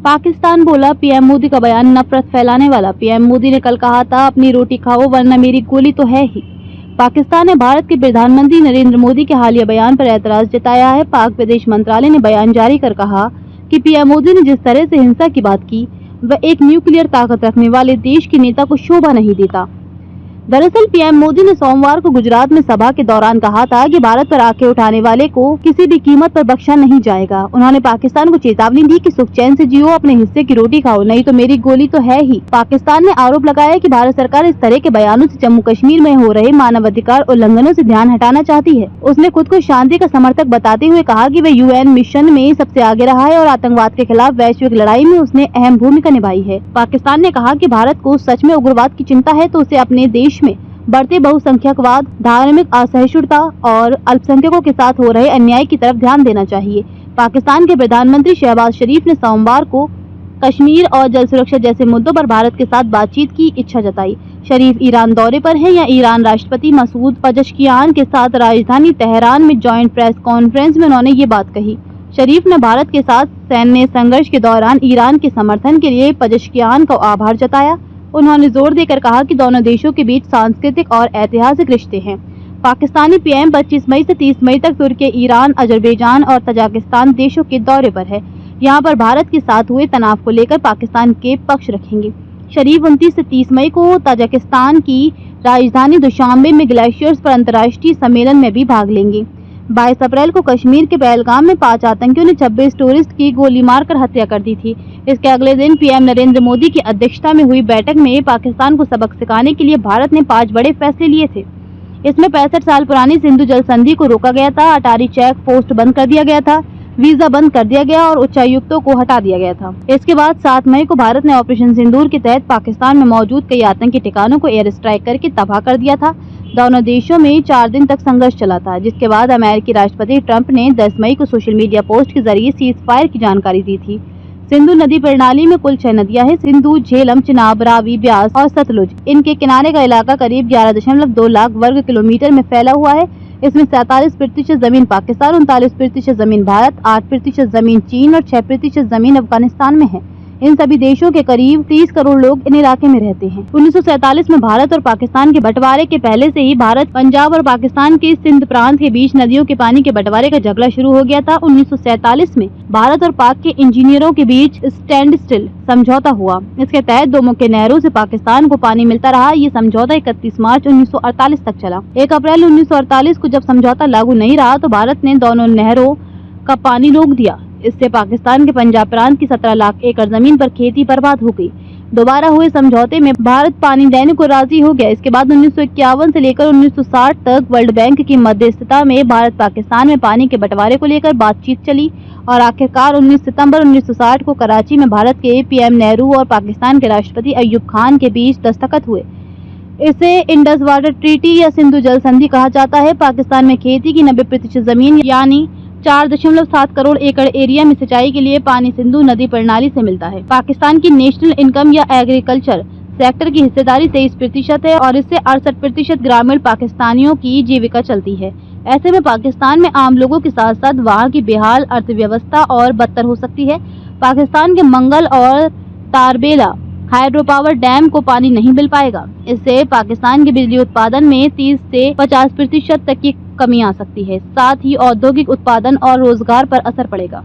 पाकिस्तान बोला, पीएम मोदी का बयान नफरत फैलाने वाला। पीएम मोदी ने कल कहा था, अपनी रोटी खाओ वरना मेरी गोली तो है ही। पाकिस्तान ने भारत के प्रधानमंत्री नरेंद्र मोदी के हालिया बयान पर ऐतराज जताया है। पाक विदेश मंत्रालय ने बयान जारी कर कहा कि पीएम मोदी ने जिस तरह से हिंसा की बात की, वह एक न्यूक्लियर ताकत रखने वाले देश के नेता को शोभा नहीं देता। दरअसल पीएम मोदी ने सोमवार को गुजरात में सभा के दौरान कहा था कि भारत पर आंखें उठाने वाले को किसी भी कीमत पर बख्शा नहीं जाएगा। उन्होंने पाकिस्तान को चेतावनी दी कि सुख चैन से जियो, अपने हिस्से की रोटी खाओ, नहीं तो मेरी गोली तो है ही। पाकिस्तान ने आरोप लगाया कि भारत सरकार इस तरह के बयानों से जम्मू कश्मीर में हो रहे मानवाधिकार उल्लंघनों से ध्यान हटाना चाहती है। उसने खुद को शांति का समर्थक बताते हुए कहा कि वह यूएन मिशन में सबसे आगे रहा है और आतंकवाद के खिलाफ वैश्विक लड़ाई में उसने अहम भूमिका निभाई है। पाकिस्तान ने कहा कि भारत को सच में उग्रवाद की चिंता है तो उसे अपने देश में बढ़ते बहुसंख्यकवाद, धार्मिक असहिष्णुता और अल्पसंख्यकों के साथ हो रहे अन्याय की तरफ ध्यान देना चाहिए। पाकिस्तान के प्रधानमंत्री शहबाज शरीफ ने सोमवार को कश्मीर और जल सुरक्षा जैसे मुद्दों पर भारत के साथ बातचीत की इच्छा जताई। शरीफ ईरान दौरे पर हैं या ईरान राष्ट्रपति मसूद पजश्कियान के साथ राजधानी तेहरान में जॉइंट प्रेस कॉन्फ्रेंस में उन्होंने ये बात कही। शरीफ ने भारत के साथ सैन्य संघर्ष के दौरान ईरान के समर्थन के लिए पजश्कियान का आभार जताया। उन्होंने जोर देकर कहा कि दोनों देशों के बीच सांस्कृतिक और ऐतिहासिक रिश्ते हैं। पाकिस्तानी पीएम 25 मई से 30 मई तक तुर्की, ईरान, अजरबैजान और तजाकिस्तान देशों के दौरे पर है। यहां पर भारत के साथ हुए तनाव को लेकर पाकिस्तान के पक्ष रखेंगे। शरीफ 29 से 30 मई को तजाकिस्तान की राजधानी दुशांबे में ग्लेशियर्स पर अंतर्राष्ट्रीय सम्मेलन में भी भाग लेंगे। 22 अप्रैल को कश्मीर के पहलगाम में 5 आतंकियों ने 26 टूरिस्ट की गोली मारकर हत्या कर दी थी। इसके अगले दिन पीएम नरेंद्र मोदी की अध्यक्षता में हुई बैठक में पाकिस्तान को सबक सिखाने के लिए भारत ने 5 बड़े फैसले लिए थे। इसमें 65 साल पुरानी सिंधु जल संधि को रोका गया था, अटारी चेक पोस्ट बंद कर दिया गया था, वीजा बंद कर दिया गया और उच्चायुक्तों को हटा दिया गया था। इसके बाद 7 मई को भारत ने ऑपरेशन सिंदूर के तहत पाकिस्तान में मौजूद कई आतंकी ठिकानों को एयर स्ट्राइक करके तबाह कर दिया था। दोनों देशों में 4 दिन तक संघर्ष चला था, जिसके बाद अमेरिकी राष्ट्रपति ट्रंप ने 10 मई को सोशल मीडिया पोस्ट के जरिए सीज फायर की जानकारी दी थी। सिंधु नदी प्रणाली में कुल 6 नदियां हैं, सिंधु, झेलम, चिनाब, रावी, ब्यास और सतलुज। इनके किनारे का इलाका करीब 11.2 लाख वर्ग किलोमीटर में फैला हुआ है। इसमें 47% जमीन पाकिस्तान, 39% जमीन भारत, 8% जमीन चीन और 6% जमीन अफगानिस्तान में है। इन सभी देशों के करीब 30 करोड़ लोग इन इलाके में रहते हैं। 1947 में भारत और पाकिस्तान के बंटवारे के पहले से ही भारत, पंजाब और पाकिस्तान के सिंध प्रांत के बीच नदियों के पानी के बंटवारे का झगड़ा शुरू हो गया था। 1947 में भारत और पाक के इंजीनियरों के बीच स्टैंड स्टिल समझौता हुआ। इसके तहत 2 मुख्य नहरों से पाकिस्तान को पानी मिलता रहा। ये समझौता 31 मार्च 1948 तक चला। 1 अप्रैल 1948 को जब समझौता लागू नहीं रहा तो भारत ने दोनों नहरों का पानी रोक दिया। इससे पाकिस्तान के पंजाब प्रांत की 17 लाख एकड़ जमीन पर खेती बर्बाद हो गई। दोबारा हुए समझौते में भारत पानी देने को राजी हो गया। इसके बाद 1951 से लेकर 1960 तक वर्ल्ड बैंक की मध्यस्थता में भारत पाकिस्तान में पानी के बंटवारे को लेकर बातचीत चली और आखिरकार 19 सितंबर 1960 को कराची में भारत के पीएम नेहरू और पाकिस्तान के राष्ट्रपति अयूब खान के बीच दस्तखत हुए। इसे इंडस वाटर ट्रीटी या सिंधु जल संधि कहा जाता है। पाकिस्तान में खेती की 90% जमीन यानी 4.7 करोड़ एकड़ एरिया में सिंचाई के लिए पानी सिंधु नदी प्रणाली से मिलता है। पाकिस्तान की नेशनल इनकम या एग्रीकल्चर सेक्टर की हिस्सेदारी 23% है और इससे 68% ग्रामीण पाकिस्तानियों की जीविका चलती है। ऐसे में पाकिस्तान में आम लोगों के साथ साथ वहाँ की बेहाल अर्थव्यवस्था और बदतर हो सकती है। पाकिस्तान के मंगल और तारबेला हाइड्रो पावर डैम को पानी नहीं मिल पाएगा। इससे पाकिस्तान के बिजली उत्पादन में 30 से 50% तक की कमी आ सकती है। साथ ही औद्योगिक उत्पादन और रोजगार पर असर पड़ेगा।